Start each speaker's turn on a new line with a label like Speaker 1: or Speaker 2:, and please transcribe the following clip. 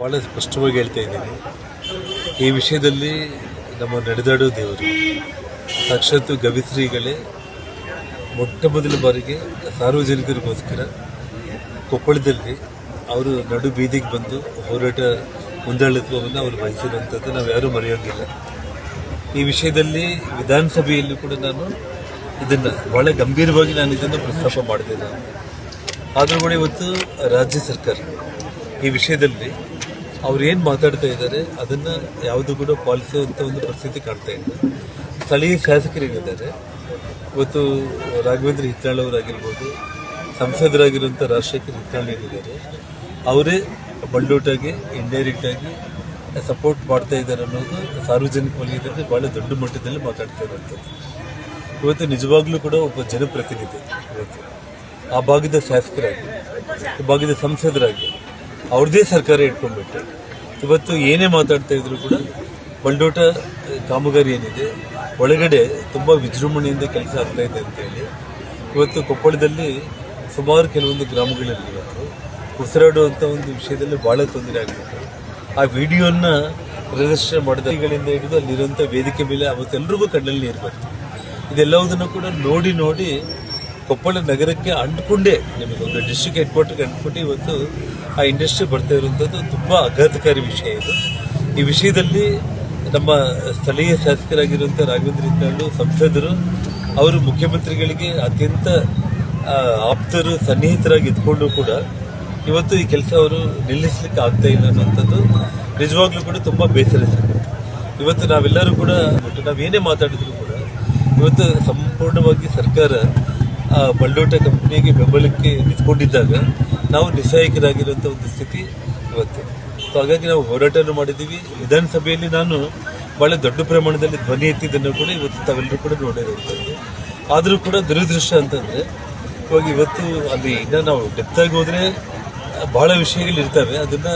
Speaker 1: ಭಾಳ ಸ್ಪಷ್ಟವಾಗಿ ಹೇಳ್ತಾ ಇದ್ದೀನಿ. ಈ ವಿಷಯದಲ್ಲಿ ನಮ್ಮ ನಡೆದಾಡೋ ದೇವರು ಸಾಕ್ಷಾತ್ ಗವಿಶ್ರೀಗಳೇ ಮೊಟ್ಟ ಮೊದಲ ಬಾರಿಗೆ ಸಾರ್ವಜನಿಕರಿಗೋಸ್ಕರ ಕೊಪ್ಪಳದಲ್ಲಿ ಅವರು ನಡು ಬೀದಿಗೆ ಬಂದು ಹೋರಾಟ ಮುಂದಾಳತ್ವವನ್ನು ಅವರು ವಹಿಸಿರುವಂಥದ್ದು ನಾವು ಯಾರೂ ಮರೆಯೋಂಗಿಲ್ಲ. ಈ ವಿಷಯದಲ್ಲಿ ವಿಧಾನಸಭೆಯಲ್ಲಿ ಕೂಡ ನಾನು ಇದನ್ನು ಭಾಳ ಗಂಭೀರವಾಗಿ ಇದನ್ನು ಪ್ರಸ್ತಾಪ ಮಾಡಿದೆ. ಆದರೂ ಕೂಡ ಇವತ್ತು ರಾಜ್ಯ ಸರ್ಕಾರ ಈ ವಿಷಯದಲ್ಲಿ ಅವ್ರು ಏನು ಮಾತಾಡ್ತಾ ಇದ್ದಾರೆ ಅದನ್ನು ಯಾವುದು ಕೂಡ ಪಾಲಿಸುವಂಥ ಒಂದು ಪರಿಸ್ಥಿತಿ ಕಾಣ್ತಾ ಇಲ್ಲ. ಸ್ಥಳೀಯ ಶಾಸಕರೇನಿದ್ದಾರೆ, ಇವತ್ತು ರಾಘವೇಂದ್ರ ಹಿತ್ನಾಳ್ ಅವರಾಗಿರ್ಬೋದು, ಸಂಸದರಾಗಿರುವಂಥ ರಾಜಶೇಖರ್ ಹಿತ್ನಾಳ್ ಏನಿದ್ದಾರೆ, ಅವರೇ ಬಂಡೋಟಾಗಿ ಇಂಡೈರೆಕ್ಟಾಗಿ ಸಪೋರ್ಟ್ ಮಾಡ್ತಾ ಇದ್ದಾರೆ ಅನ್ನೋದು ಸಾರ್ವಜನಿಕ ವಲಯದಲ್ಲಿ ಭಾಳ ದೊಡ್ಡ ಮಟ್ಟದಲ್ಲಿ ಮಾತಾಡ್ತಾ ಇರುವಂಥದ್ದು. ಇವತ್ತು ನಿಜವಾಗ್ಲೂ ಕೂಡ ಒಬ್ಬ ಜನಪ್ರತಿನಿಧಿ ಇವತ್ತು ಆ ಭಾಗದ ಶಾಸಕರಾಗಿ, ಈ ಭಾಗದ ಸಂಸದರಾಗಿ ಅವ್ರದ್ದೇ ಸರ್ಕಾರ ಇಟ್ಕೊಂಡ್ಬಿಟ್ಟು ಇವತ್ತು ಏನೇ ಮಾತಾಡ್ತಾ ಇದ್ರು ಕೂಡ ಬಂಡೋಟ ಕಾಮಗಾರಿ ಏನಿದೆ ಒಳಗಡೆ ತುಂಬ ವಿಜೃಂಭಣೆಯಿಂದ ಕೆಲಸ ಆಗ್ತಾ ಇದೆ ಅಂತೇಳಿ ಇವತ್ತು ಕೊಪ್ಪಳದಲ್ಲಿ ಸುಮಾರು ಕೆಲವೊಂದು ಗ್ರಾಮಗಳಲ್ಲಿ ಇವತ್ತು ಉಸಿರಾಡುವಂಥ ಒಂದು ವಿಷಯದಲ್ಲಿ ಭಾಳ ತೊಂದರೆ ಆಗಿಬಿಟ್ಟು ಆ ವಿಡಿಯೋನ ಪ್ರದರ್ಶನ ಮಾಡಿದಗಳಿಂದ ಹಿಡಿದು ಅಲ್ಲಿರುವಂಥ ವೇದಿಕೆ ಮೇಲೆ ಅವತ್ತೆಲ್ಲರಿಗೂ ಕಣ್ಣಲ್ಲಿ ನೀರು ಬಂತು. ಇದೆಲ್ಲವುದನ್ನು ಕೂಡ ನೋಡಿ ಕೊಪ್ಪಳ ನಗರಕ್ಕೆ ಅಂಟ್ಕೊಂಡೇ ನಿಮಗೊಂದು ಡಿಸ್ಟ್ರಿಕ್ಟ್ ಹೆಡ್ ಕ್ವಾರ್ಟರ್ಗೆ ಅಂಟ್ಕೊಂಡು ಇವತ್ತು ಆ ಇಂಡಸ್ಟ್ರಿ ಬರ್ತಾ ಇರುವಂಥದ್ದು ತುಂಬ ಆಘಾತಕಾರಿ ವಿಷಯ ಇದು. ಈ ವಿಷಯದಲ್ಲಿ ನಮ್ಮ ಸ್ಥಳೀಯ ಶಾಸಕರಾಗಿರುವಂಥ ರಾಘವೇಂದ್ರ ಹಿತ್ನಾಳು ಸಂಸದರು ಅವರು ಮುಖ್ಯಮಂತ್ರಿಗಳಿಗೆ ಅತ್ಯಂತ ಆಪ್ತರು ಸನ್ನಿಹಿತರಾಗಿ ಇದ್ಕೊಂಡು ಕೂಡ ಇವತ್ತು ಈ ಕೆಲಸ ಅವರು ನಿಲ್ಲಿಸಲಿಕ್ಕೆ ಆಗ್ತಾ ಇಲ್ಲ ಅನ್ನೋಂಥದ್ದು ನಿಜವಾಗ್ಲೂ ಕೂಡ ತುಂಬ ಬೇಸರ ಸಂಗತಿ. ಇವತ್ತು ನಾವೆಲ್ಲರೂ ಕೂಡ ನಾವೇನೇ ಮಾತಾಡಿದ್ರು ಕೂಡ ಇವತ್ತು ಸಂಪೂರ್ಣವಾಗಿ ಸರ್ಕಾರ ಬಂಡೋಟ ಕಂಪನಿಗೆ ಬೆಂಬಲಕ್ಕೆ ನಿಂತ್ಕೊಂಡಿದ್ದಾಗ ನಾವು ನಿಸ್ಸಹಾಯಕರಾಗಿರುವಂಥ ಒಂದು ಸ್ಥಿತಿ ಇವತ್ತು. ಸೊ ಹಾಗಾಗಿ ನಾವು ಹೋರಾಟವನ್ನು ಮಾಡಿದ್ದೀವಿ. ವಿಧಾನಸಭೆಯಲ್ಲಿ ನಾನು ಭಾಳ ದೊಡ್ಡ ಪ್ರಮಾಣದಲ್ಲಿ ಧ್ವನಿ ಎತ್ತಿದ್ದನ್ನು ಕೂಡ ಇವತ್ತು ತಾವೆಲ್ಲರೂ ಕೂಡ ನೋಡಿರುವಂಥದ್ದು. ಆದರೂ ಕೂಡ ದುರದೃಷ್ಟ ಅಂತಂದರೆ ಇವಾಗ ಇವತ್ತು ಅಲ್ಲಿ ಇನ್ನೂ ನಾವು ಡೆಪ್ತಾಗಿ ಹೋದರೆ ಭಾಳ ವಿಷಯಗಳಿರ್ತವೆ, ಅದನ್ನು